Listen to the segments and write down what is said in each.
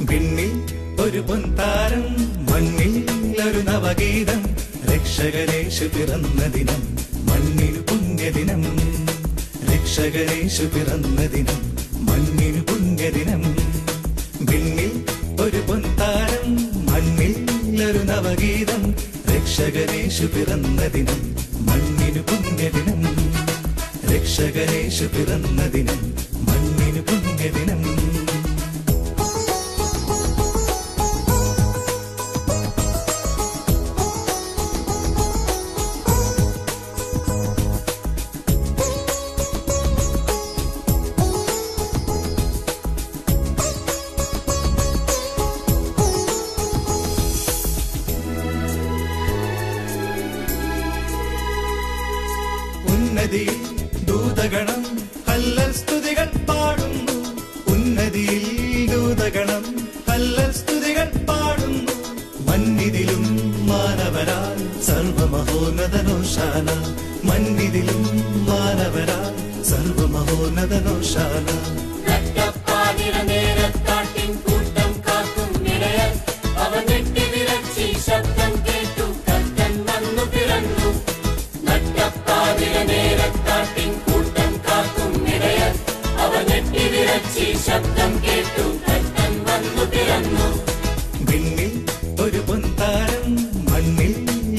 വിണ്ണിൽ ഒരു പൊൻതാരം മണ്ണിൽ ഒരു നവഗീതം രക്ഷകനേശു പിറന്ന ദിനം മണ്ണിനു പുണ്യദിനം രക്ഷകനേശു പിറന്ന ദിനം മണ്ണിനു പുണ്യദിനം വിണ്ണിൽ ഒരു പൊൻതാരം മണ്ണിൽ ഒരു നവഗീതം രക്ഷകനേശു പിറന്ന ദിനം മണ്ണിനു പുണ്യദിനം രക്ഷകനേശു പിറന്ന ദിനം മണ്ണിനു പുണ്യദിനം ഉന്നതിയിൽ ദൂതഗണം ഹല്ലൽ സ്തുതികൾ പാടുന്നു ഉന്നതിയിൽ ദൂതഗണം ഹല്ലൽ സ്തുതികൾ പാടുന്നു മന്നിതിലും മാനവരാൽ സർവമഹോന്നതനോശാന മന്നിതിലും മാനവരാൽ സർവമഹോന്നതനോശാന വിണ്ണിൽ ഒരു പൊൻതാരം മണ്ണിൽ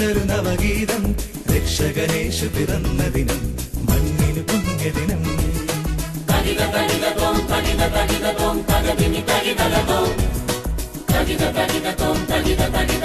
ഒരു നവഗീതം രക്ഷകനേശു പിറന്ന ദിനം മണ്ണിനു പുണ്യദിനം തകിത തകിത തോം തകിത തകിത തോം തകതിനി തകിതല തോം തകിത തകിത തോം തകിത തകിത